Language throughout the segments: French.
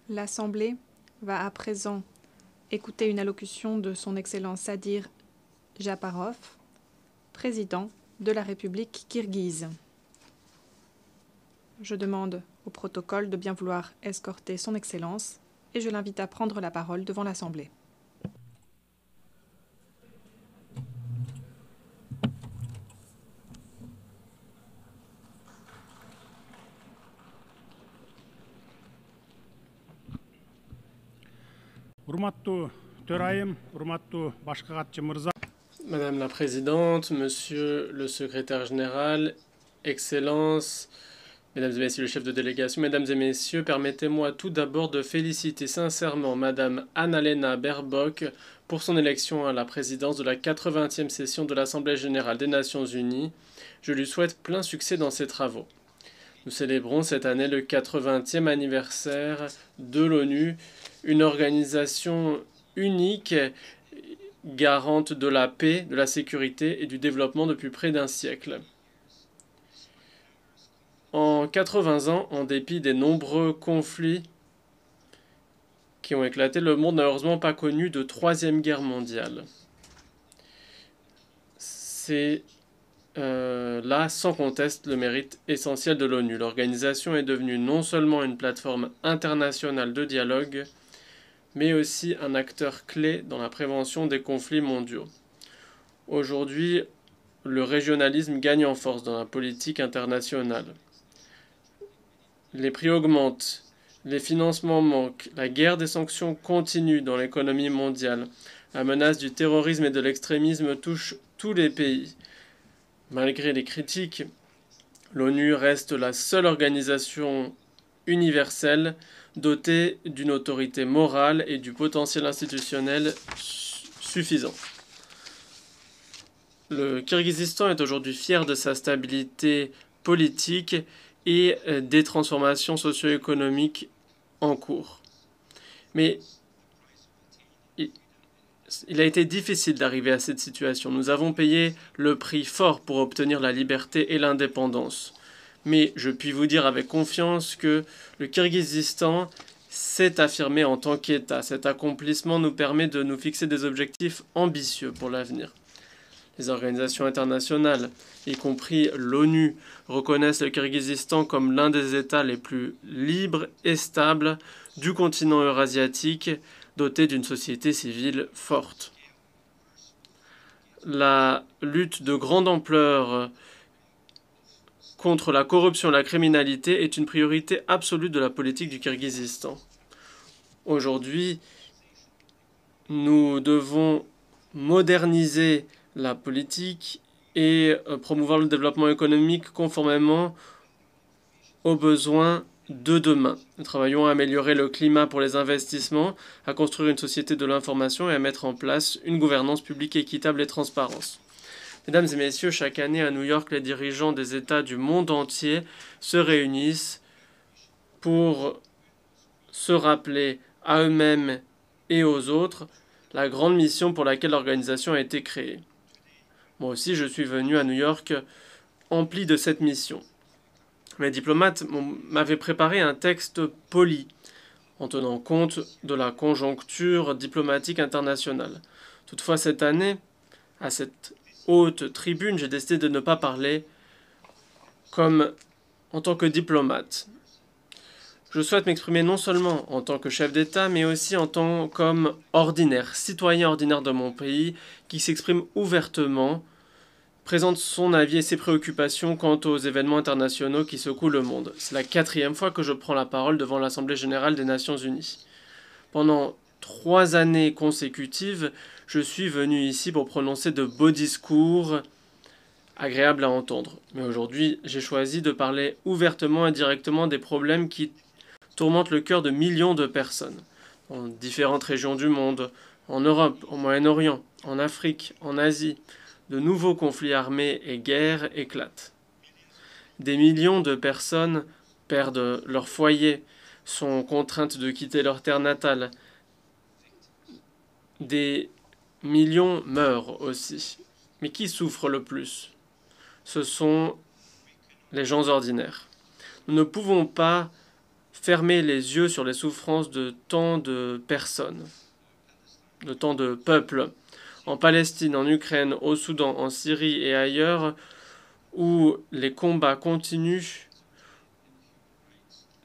L'Assemblée va à présent écouter une allocution de son Excellence Sadir Japarov, président de la République kirghize. Je demande au protocole de bien vouloir escorter son Excellence et je l'invite à prendre la parole devant l'Assemblée. Madame la Présidente, Monsieur le Secrétaire Général, Excellences, Mesdames et Messieurs les chefs de délégation, Mesdames et Messieurs, permettez-moi tout d'abord de féliciter sincèrement Madame Annalena Baerbock pour son élection à la présidence de la 80e session de l'Assemblée générale des Nations unies. Je lui souhaite plein succès dans ses travaux. Nous célébrons cette année le 80e anniversaire de l'ONU, une organisation unique, garante de la paix, de la sécurité et du développement depuis près d'un siècle. En 80 ans, en dépit des nombreux conflits qui ont éclaté, le monde n'a heureusement pas connu de troisième guerre mondiale. C'est là, sans conteste, le mérite essentiel de l'ONU. L'organisation est devenue non seulement une plateforme internationale de dialogue, mais aussi un acteur clé dans la prévention des conflits mondiaux. Aujourd'hui, le régionalisme gagne en force dans la politique internationale. Les prix augmentent, les financements manquent, la guerre des sanctions continue dans l'économie mondiale, la menace du terrorisme et de l'extrémisme touche tous les pays. Malgré les critiques, l'ONU reste la seule organisation universelle dotée d'une autorité morale et du potentiel institutionnel suffisant. Le Kirghizistan est aujourd'hui fier de sa stabilité politique et des transformations socio-économiques en cours. Mais il a été difficile d'arriver à cette situation. Nous avons payé le prix fort pour obtenir la liberté et l'indépendance. Mais je puis vous dire avec confiance que le Kirghizistan s'est affirmé en tant qu'État. Cet accomplissement nous permet de nous fixer des objectifs ambitieux pour l'avenir. Les organisations internationales, y compris l'ONU, reconnaissent le Kirghizistan comme l'un des États les plus libres et stables du continent eurasiatique, doté d'une société civile forte. La lutte de grande ampleur contre la corruption et la criminalité est une priorité absolue de la politique du Kirghizistan. Aujourd'hui, nous devons moderniser la politique et promouvoir le développement économique conformément aux besoins de demain. Nous travaillons à améliorer le climat pour les investissements, à construire une société de l'information et à mettre en place une gouvernance publique équitable et transparente. Mesdames et messieurs, chaque année à New York, les dirigeants des États du monde entier se réunissent pour se rappeler à eux-mêmes et aux autres la grande mission pour laquelle l'organisation a été créée. Moi aussi, je suis venu à New York empli de cette mission. Mes diplomates m'avaient préparé un texte poli, en tenant compte de la conjoncture diplomatique internationale. Toutefois, cette année, à cette haute tribune, j'ai décidé de ne pas parler en tant que diplomate. Je souhaite m'exprimer non seulement en tant que chef d'État, mais aussi comme ordinaire, citoyen ordinaire de mon pays, qui s'exprime ouvertement, présente son avis et ses préoccupations quant aux événements internationaux qui secouent le monde. C'est la 4e fois que je prends la parole devant l'Assemblée générale des Nations unies. Pendant 3 années consécutives, je suis venu ici pour prononcer de beaux discours agréables à entendre. Mais aujourd'hui, j'ai choisi de parler ouvertement et directement des problèmes qui tourmentent le cœur de millions de personnes, dans différentes régions du monde, en Europe, au Moyen-Orient, en Afrique, en Asie. De nouveaux conflits armés et guerres éclatent. Des millions de personnes perdent leur foyer, sont contraintes de quitter leur terre natale. Des millions meurent aussi. Mais qui souffre le plus? Ce sont les gens ordinaires. Nous ne pouvons pas fermer les yeux sur les souffrances de tant de personnes, de tant de peuples, en Palestine, en Ukraine, au Soudan, en Syrie et ailleurs, où les combats continuent,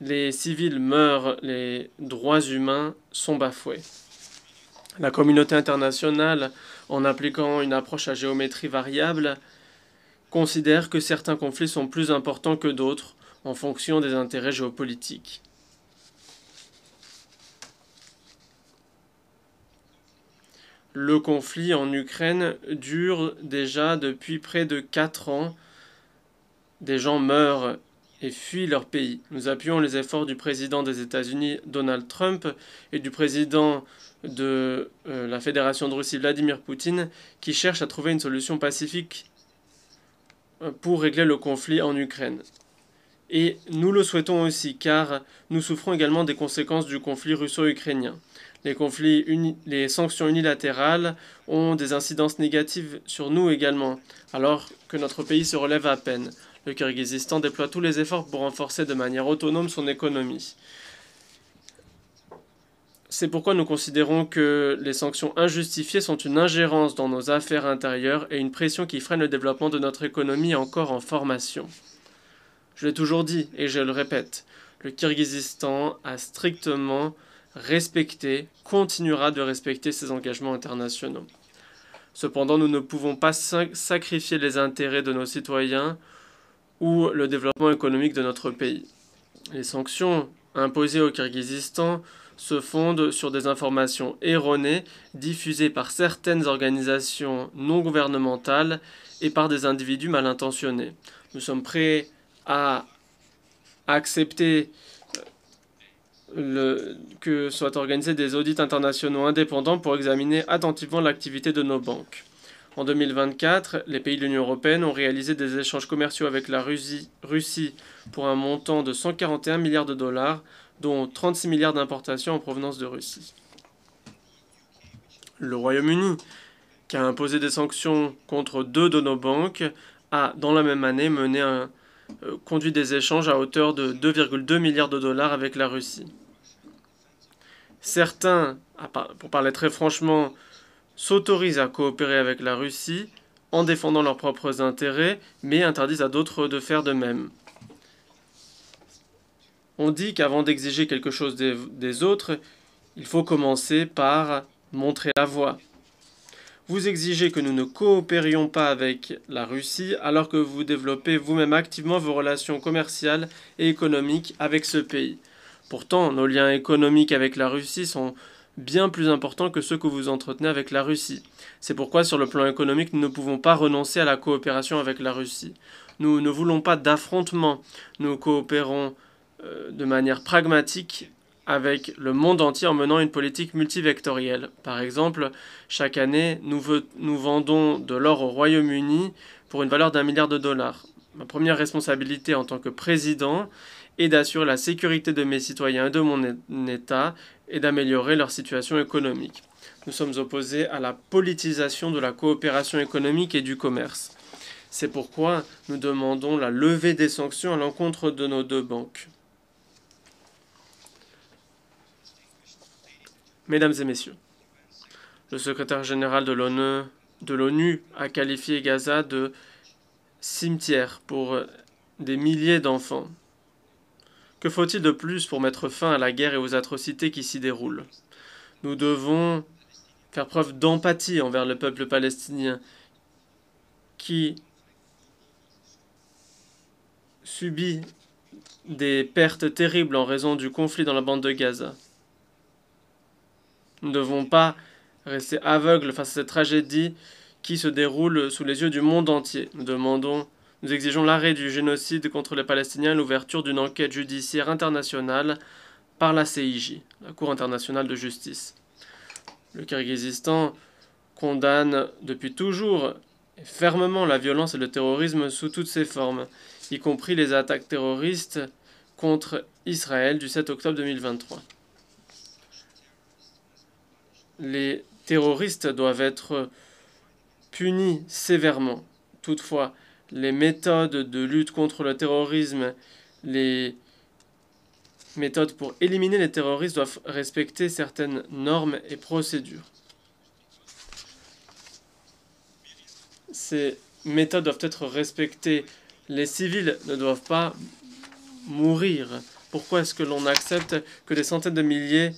les civils meurent, les droits humains sont bafoués. La communauté internationale, en appliquant une approche à géométrie variable, considère que certains conflits sont plus importants que d'autres en fonction des intérêts géopolitiques. Le conflit en Ukraine dure déjà depuis près de 4 ans. Des gens meurent et fuient leur pays. Nous appuyons les efforts du président des États-Unis, Donald Trump, et du président de la Fédération de Russie, Vladimir Poutine, qui cherchent à trouver une solution pacifique pour régler le conflit en Ukraine. Et nous le souhaitons aussi, car nous souffrons également des conséquences du conflit russo-ukrainien. Les sanctions unilatérales ont des incidences négatives sur nous également, alors que notre pays se relève à peine. Le Kirghizistan déploie tous les efforts pour renforcer de manière autonome son économie. C'est pourquoi nous considérons que les sanctions injustifiées sont une ingérence dans nos affaires intérieures et une pression qui freine le développement de notre économie encore en formation. Je l'ai toujours dit et je le répète, le Kirghizistan a strictement respecté, continuera de respecter ses engagements internationaux. Cependant, nous ne pouvons pas sacrifier les intérêts de nos citoyens ou le développement économique de notre pays. Les sanctions imposées au Kirghizistan se fondent sur des informations erronées diffusées par certaines organisations non gouvernementales et par des individus mal intentionnés. Nous sommes prêts à accepter que soient organisés des audits internationaux indépendants pour examiner attentivement l'activité de nos banques. En 2024, les pays de l'Union européenne ont réalisé des échanges commerciaux avec la Russie pour un montant de 141 milliards de dollars, dont 36 milliards d'importations en provenance de Russie. Le Royaume-Uni, qui a imposé des sanctions contre 2 de nos banques, a, dans la même année, conduit des échanges à hauteur de 2,2 milliards de dollars avec la Russie. Certains, pour parler très franchement, s'autorisent à coopérer avec la Russie en défendant leurs propres intérêts, mais interdisent à d'autres de faire de même. On dit qu'avant d'exiger quelque chose des autres, il faut commencer par montrer la voie. Vous exigez que nous ne coopérions pas avec la Russie alors que vous développez vous-même activement vos relations commerciales et économiques avec ce pays. Pourtant, nos liens économiques avec la Russie sont bien plus importants que ceux que vous entretenez avec la Russie. C'est pourquoi, sur le plan économique, nous ne pouvons pas renoncer à la coopération avec la Russie. Nous ne voulons pas d'affrontement. Nous coopérons de manière pragmatique avec le monde entier en menant une politique multivectorielle. Par exemple, chaque année, nous vendons de l'or au Royaume-Uni pour une valeur d'1 milliard de dollars. Ma première responsabilité en tant que président est d'assurer la sécurité de mes citoyens et de mon État et d'améliorer leur situation économique. Nous sommes opposés à la politisation de la coopération économique et du commerce. C'est pourquoi nous demandons la levée des sanctions à l'encontre de nos 2 banques. Mesdames et messieurs, le secrétaire général de l'ONU a qualifié Gaza de cimetière pour des milliers d'enfants. Que faut-il de plus pour mettre fin à la guerre et aux atrocités qui s'y déroulent? Nous devons faire preuve d'empathie envers le peuple palestinien qui subit des pertes terribles en raison du conflit dans la bande de Gaza. Nous ne devons pas rester aveugles face à cette tragédie qui se déroule sous les yeux du monde entier. Nous exigeons l'arrêt du génocide contre les Palestiniens et l'ouverture d'une enquête judiciaire internationale par la CIJ, la Cour internationale de justice. Le Kirghizistan condamne depuis toujours et fermement la violence et le terrorisme sous toutes ses formes, y compris les attaques terroristes contre Israël du 7 octobre 2023. Les terroristes doivent être punis sévèrement. Toutefois, les méthodes de lutte contre le terrorisme, les méthodes pour éliminer les terroristes doivent respecter certaines normes et procédures. Ces méthodes doivent être respectées. Les civils ne doivent pas mourir. Pourquoi est-ce que l'on accepte que des centaines de milliers,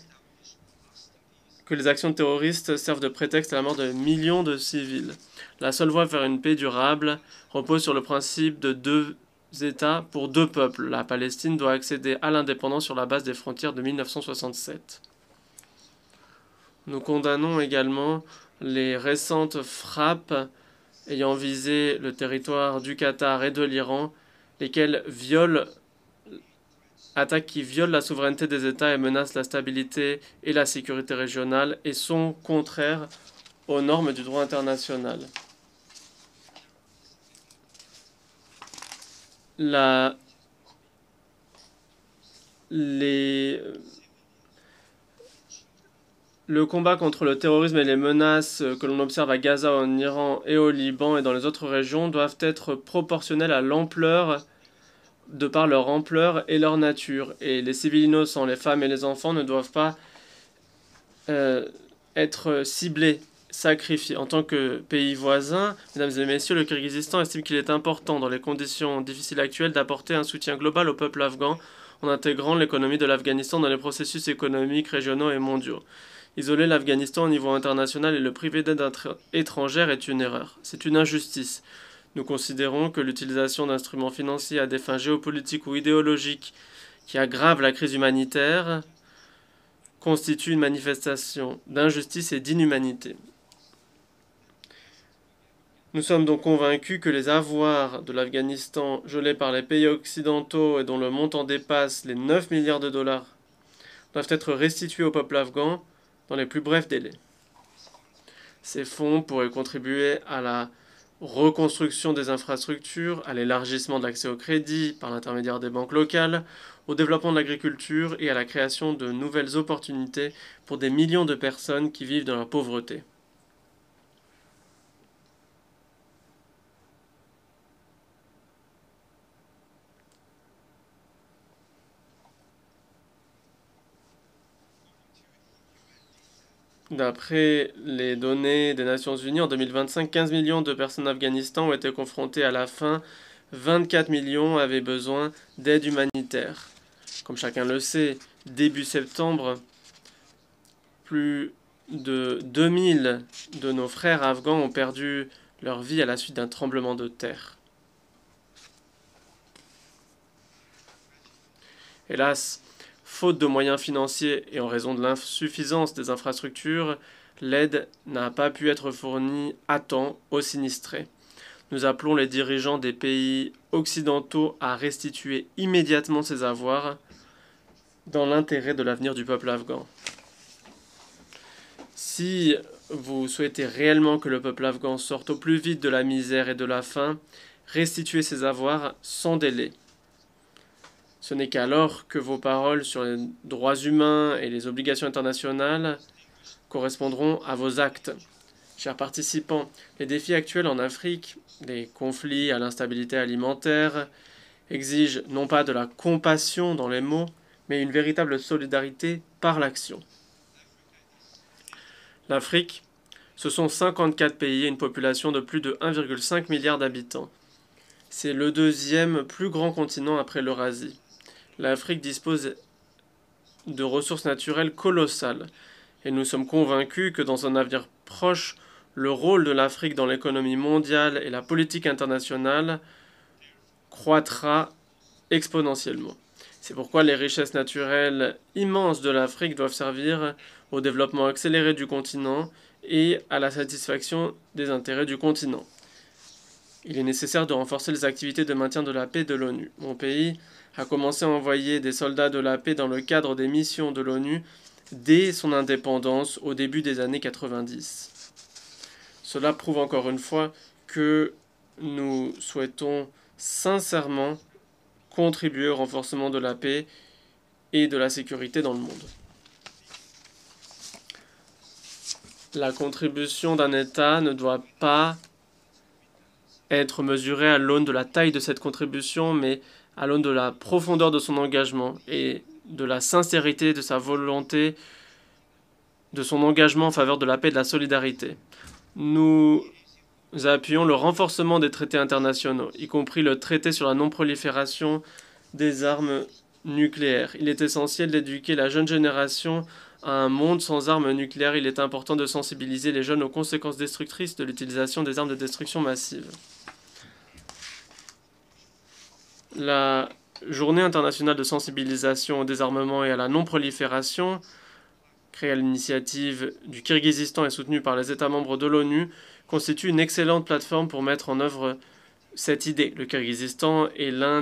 que les actions terroristes servent de prétexte à la mort de millions de civils? La seule voie vers une paix durable repose sur le principe de 2 États pour 2 peuples. La Palestine doit accéder à l'indépendance sur la base des frontières de 1967. Nous condamnons également les récentes frappes ayant visé le territoire du Qatar et de l'Iran, lesquelles attaques qui violent la souveraineté des États et menacent la stabilité et la sécurité régionale et sont contraires aux normes du droit international. Le combat contre le terrorisme et les menaces que l'on observe à Gaza, en Iran et au Liban et dans les autres régions doivent être proportionnels à l'ampleur, de par leur ampleur et leur nature. Et les civils innocents, les femmes et les enfants ne doivent pas être ciblés, sacrifiés. En tant que pays voisin, mesdames et messieurs, le Kirghizistan estime qu'il est important, dans les conditions difficiles actuelles, d'apporter un soutien global au peuple afghan en intégrant l'économie de l'Afghanistan dans les processus économiques régionaux et mondiaux. Isoler l'Afghanistan au niveau international et le priver d'aide étrangère est une erreur. C'est une injustice. Nous considérons que l'utilisation d'instruments financiers à des fins géopolitiques ou idéologiques qui aggravent la crise humanitaire constitue une manifestation d'injustice et d'inhumanité. Nous sommes donc convaincus que les avoirs de l'Afghanistan gelés par les pays occidentaux et dont le montant dépasse les 9 milliards de dollars doivent être restitués au peuple afghan dans les plus brefs délais. Ces fonds pourraient contribuer à la reconstruction des infrastructures, à l'élargissement de l'accès au crédit par l'intermédiaire des banques locales, au développement de l'agriculture et à la création de nouvelles opportunités pour des millions de personnes qui vivent dans la pauvreté. D'après les données des Nations Unies, en 2025, 15 millions de personnes en Afghanistan ont été confrontées à la faim. 24 millions avaient besoin d'aide humanitaire. Comme chacun le sait, début septembre, plus de 2000 de nos frères afghans ont perdu leur vie à la suite d'un tremblement de terre. Hélas, faute de moyens financiers et en raison de l'insuffisance des infrastructures, l'aide n'a pas pu être fournie à temps aux sinistrés. Nous appelons les dirigeants des pays occidentaux à restituer immédiatement ces avoirs dans l'intérêt de l'avenir du peuple afghan. Si vous souhaitez réellement que le peuple afghan sorte au plus vite de la misère et de la faim, restituez ces avoirs sans délai. Ce n'est qu'alors que vos paroles sur les droits humains et les obligations internationales correspondront à vos actes. Chers participants, les défis actuels en Afrique, des conflits à l'instabilité alimentaire, exigent non pas de la compassion dans les mots, mais une véritable solidarité par l'action. L'Afrique, ce sont 54 pays et une population de plus de 1,5 milliard d'habitants. C'est le deuxième plus grand continent après l'Eurasie. L'Afrique dispose de ressources naturelles colossales et nous sommes convaincus que dans un avenir proche, le rôle de l'Afrique dans l'économie mondiale et la politique internationale croîtra exponentiellement. C'est pourquoi les richesses naturelles immenses de l'Afrique doivent servir au développement accéléré du continent et à la satisfaction des intérêts du continent. Il est nécessaire de renforcer les activités de maintien de la paix de l'ONU. Mon pays a commencé à envoyer des soldats de la paix dans le cadre des missions de l'ONU dès son indépendance au début des années 90. Cela prouve encore une fois que nous souhaitons sincèrement contribuer au renforcement de la paix et de la sécurité dans le monde. La contribution d'un État ne doit pas être mesurée à l'aune de la taille de cette contribution, mais à l'aune de la profondeur de son engagement. Et de la sincérité de sa volonté, de son engagement en faveur de la paix et de la solidarité. Nous appuyons le renforcement des traités internationaux, y compris le traité sur la non-prolifération des armes nucléaires. Il est essentiel d'éduquer la jeune génération à un monde sans armes nucléaires. Il est important de sensibiliser les jeunes aux conséquences destructrices de l'utilisation des armes de destruction massive. La Journée internationale de sensibilisation au désarmement et à la non-prolifération, créée à l'initiative du Kirghizistan et soutenue par les États membres de l'ONU, constitue une excellente plateforme pour mettre en œuvre cette idée. Le Kirghizistan est l'un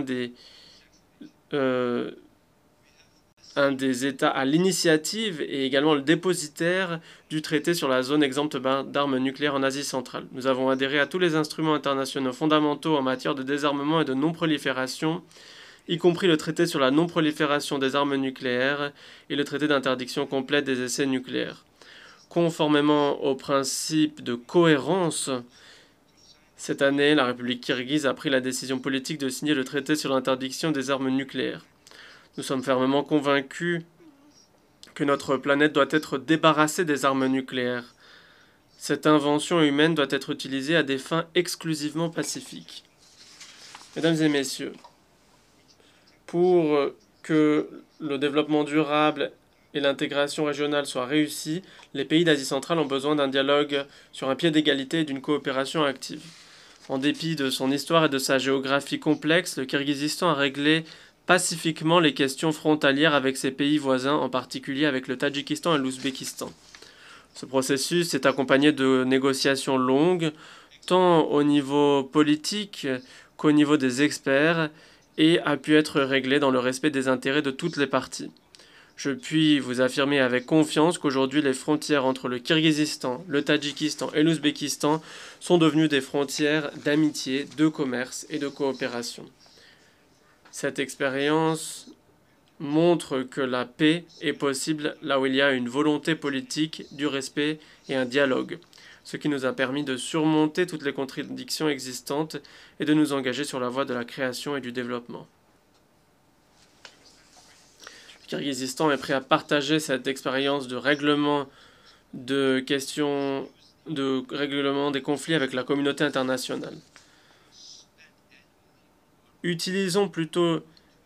des États à l'initiative et également le dépositaire du traité sur la zone exempte d'armes nucléaires en Asie centrale. Nous avons adhéré à tous les instruments internationaux fondamentaux en matière de désarmement et de non-prolifération, y compris le traité sur la non-prolifération des armes nucléaires et le traité d'interdiction complète des essais nucléaires. Conformément au principe de cohérence, cette année, la République kirghize a pris la décision politique de signer le traité sur l'interdiction des armes nucléaires. Nous sommes fermement convaincus que notre planète doit être débarrassée des armes nucléaires. Cette invention humaine doit être utilisée à des fins exclusivement pacifiques. Mesdames et messieurs, pour que le développement durable et l'intégration régionale soient réussis, les pays d'Asie centrale ont besoin d'un dialogue sur un pied d'égalité et d'une coopération active. En dépit de son histoire et de sa géographie complexe, le Kirghizistan a réglé pacifiquement les questions frontalières avec ses pays voisins, en particulier avec le Tadjikistan et l'Ouzbékistan. Ce processus est accompagné de négociations longues, tant au niveau politique qu'au niveau des experts, et a pu être réglé dans le respect des intérêts de toutes les parties. Je puis vous affirmer avec confiance qu'aujourd'hui les frontières entre le Kirghizistan, le Tadjikistan et l'Ouzbékistan sont devenues des frontières d'amitié, de commerce et de coopération. Cette expérience montre que la paix est possible là où il y a une volonté politique, du respect et un dialogue, ce qui nous a permis de surmonter toutes les contradictions existantes et de nous engager sur la voie de la création et du développement. Le Kirghizistan est prêt à partager cette expérience de règlement de questions, de règlement des conflits avec la communauté internationale. Utilisons plutôt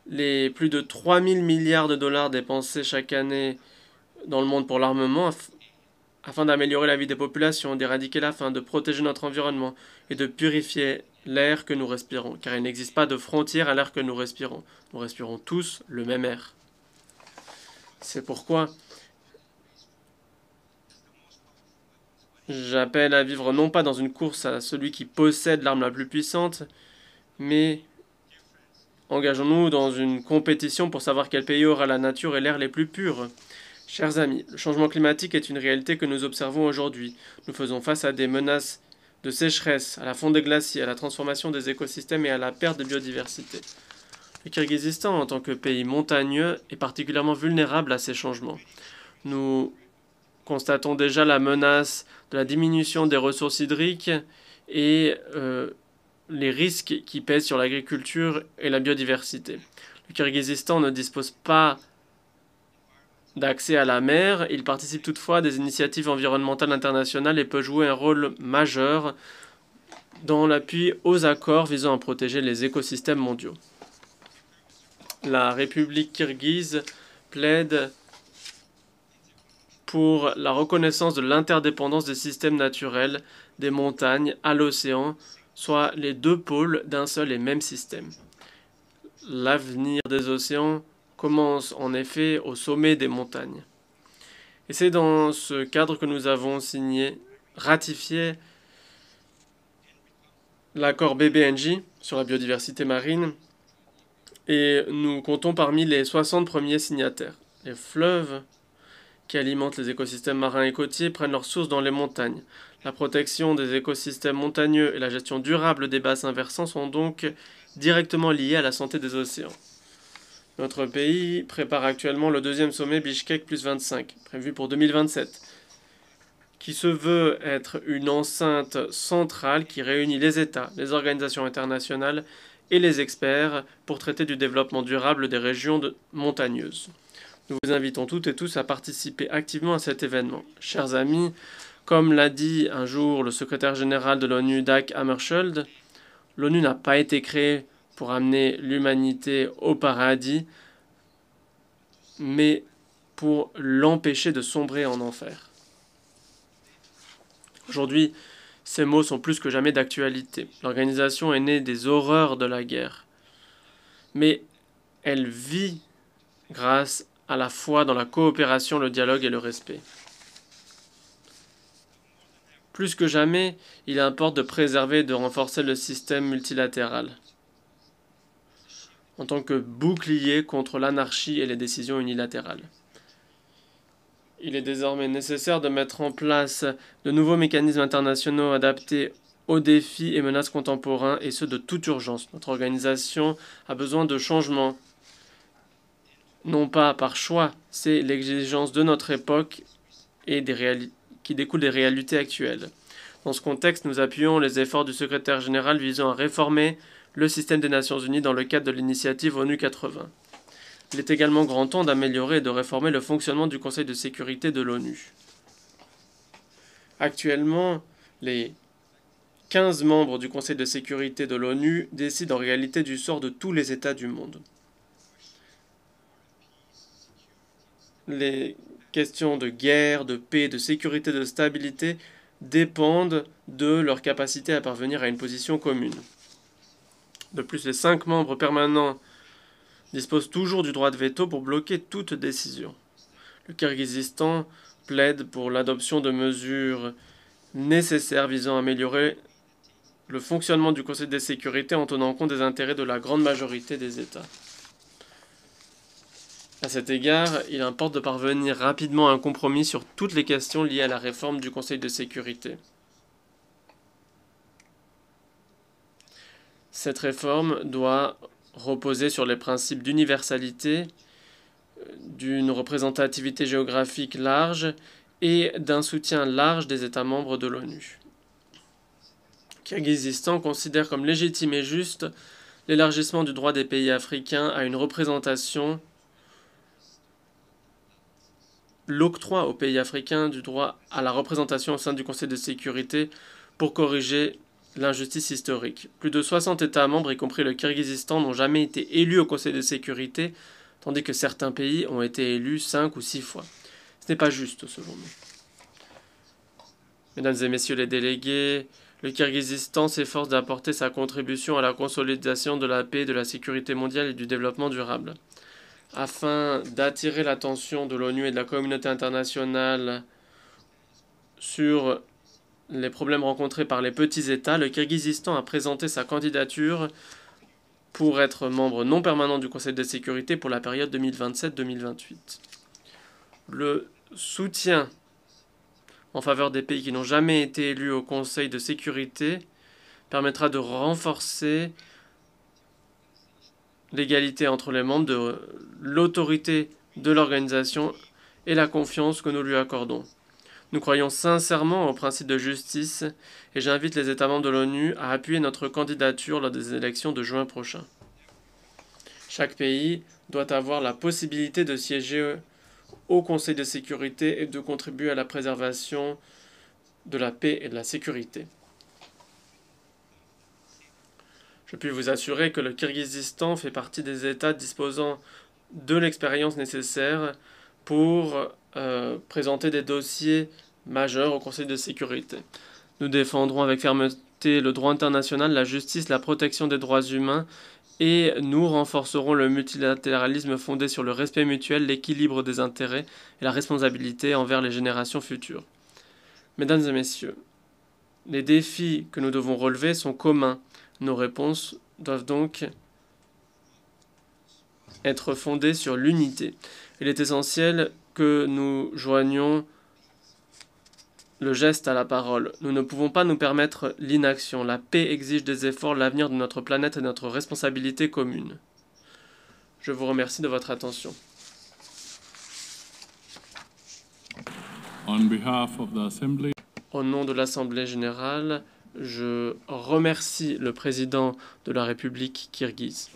les plus de 3 000 milliards de dollars dépensés chaque année dans le monde pour l'armement afin d'améliorer la vie des populations, d'éradiquer la faim, de protéger notre environnement et de purifier l'air que nous respirons, car il n'existe pas de frontière à l'air que nous respirons. Nous respirons tous le même air. C'est pourquoi j'appelle à vivre non pas dans une course à celui qui possède l'arme la plus puissante, mais engageons-nous dans une compétition pour savoir quel pays aura la nature et l'air les plus purs. Chers amis, le changement climatique est une réalité que nous observons aujourd'hui. Nous faisons face à des menaces de sécheresse, à la fonte des glaciers, à la transformation des écosystèmes et à la perte de biodiversité. Le Kirghizistan, en tant que pays montagneux, est particulièrement vulnérable à ces changements. Nous constatons déjà la menace de la diminution des ressources hydriques et les risques qui pèsent sur l'agriculture et la biodiversité. Le Kirghizistan ne dispose pas d'accès à la mer, il participe toutefois à des initiatives environnementales internationales et peut jouer un rôle majeur dans l'appui aux accords visant à protéger les écosystèmes mondiaux. La République kirghize plaide pour la reconnaissance de l'interdépendance des systèmes naturels, des montagnes à l'océan, soit les deux pôles d'un seul et même système. L'avenir des océans commence en effet au sommet des montagnes. Et c'est dans ce cadre que nous avons ratifié l'accord BBNJ sur la biodiversité marine, et nous comptons parmi les 60 premiers signataires. Les fleuves qui alimentent les écosystèmes marins et côtiers prennent leur source dans les montagnes. La protection des écosystèmes montagneux et la gestion durable des bassins versants sont donc directement liés à la santé des océans. Notre pays prépare actuellement le deuxième sommet Bishkek plus 25, prévu pour 2027, qui se veut être une enceinte centrale qui réunit les États, les organisations internationales et les experts pour traiter du développement durable des régions montagneuses. Nous vous invitons toutes et tous à participer activement à cet événement. Chers amis, comme l'a dit un jour le secrétaire général de l'ONU, Dag Hammarskjöld, l'ONU n'a pas été créée pour amener l'humanité au paradis, mais pour l'empêcher de sombrer en enfer. Aujourd'hui, ces mots sont plus que jamais d'actualité. L'organisation est née des horreurs de la guerre, mais elle vit grâce à la foi dans la coopération, le dialogue et le respect. Plus que jamais, il importe de préserver et de renforcer le système multilatéral en tant que bouclier contre l'anarchie et les décisions unilatérales. Il est désormais nécessaire de mettre en place de nouveaux mécanismes internationaux adaptés aux défis et menaces contemporains, et ce de toute urgence. Notre organisation a besoin de changements, non pas par choix, c'est l'exigence de notre époque et qui découle des réalités actuelles. Dans ce contexte, nous appuyons les efforts du secrétaire général visant à réformer le système des Nations Unies dans le cadre de l'initiative ONU 80. Il est également grand temps d'améliorer et de réformer le fonctionnement du Conseil de sécurité de l'ONU. Actuellement, les 15 membres du Conseil de sécurité de l'ONU décident en réalité du sort de tous les États du monde. Les questions de guerre, de paix, de sécurité, de stabilité dépendent de leur capacité à parvenir à une position commune. De plus, les 5 membres permanents disposent toujours du droit de veto pour bloquer toute décision. Le Kirghizistan plaide pour l'adoption de mesures nécessaires visant à améliorer le fonctionnement du Conseil de sécurité en tenant compte des intérêts de la grande majorité des États. À cet égard, il importe de parvenir rapidement à un compromis sur toutes les questions liées à la réforme du Conseil de sécurité. Cette réforme doit reposer sur les principes d'universalité, d'une représentativité géographique large et d'un soutien large des États membres de l'ONU. Le Kirghizistan considère comme légitime et juste l'élargissement du droit des pays africains à une représentation, l'octroi aux pays africains du droit à la représentation au sein du Conseil de sécurité pour corriger l'injustice historique. Plus de 60 États membres, y compris le Kirghizistan, n'ont jamais été élus au Conseil de sécurité, tandis que certains pays ont été élus 5 ou 6 fois. Ce n'est pas juste, selon nous. Mesdames et messieurs les délégués, le Kirghizistan s'efforce d'apporter sa contribution à la consolidation de la paix, de la sécurité mondiale et du développement durable. Afin d'attirer l'attention de l'ONU et de la communauté internationale sur les problèmes rencontrés par les petits États, le Kirghizistan a présenté sa candidature pour être membre non permanent du Conseil de sécurité pour la période 2027-2028. Le soutien en faveur des pays qui n'ont jamais été élus au Conseil de sécurité permettra de renforcer l'égalité entre les membres, de l'autorité de l'organisation et la confiance que nous lui accordons. Nous croyons sincèrement au principe de justice et j'invite les États membres de l'ONU à appuyer notre candidature lors des élections de juin prochain. Chaque pays doit avoir la possibilité de siéger au Conseil de sécurité et de contribuer à la préservation de la paix et de la sécurité. Je puis vous assurer que le Kirghizistan fait partie des États disposant de l'expérience nécessaire pour présenter des dossiers majeurs au Conseil de sécurité. Nous défendrons avec fermeté le droit international, la justice, la protection des droits humains et nous renforcerons le multilatéralisme fondé sur le respect mutuel, l'équilibre des intérêts et la responsabilité envers les générations futures. Mesdames et messieurs, les défis que nous devons relever sont communs. Nos réponses doivent donc être fondées sur l'unité. Il est essentiel que nous joignions le geste à la parole. Nous ne pouvons pas nous permettre l'inaction. La paix exige des efforts, l'avenir de notre planète est notre responsabilité commune. Je vous remercie de votre attention. On behalf of the Assembly, Au nom de l'Assemblée générale, Je remercie le président de la République kirghize.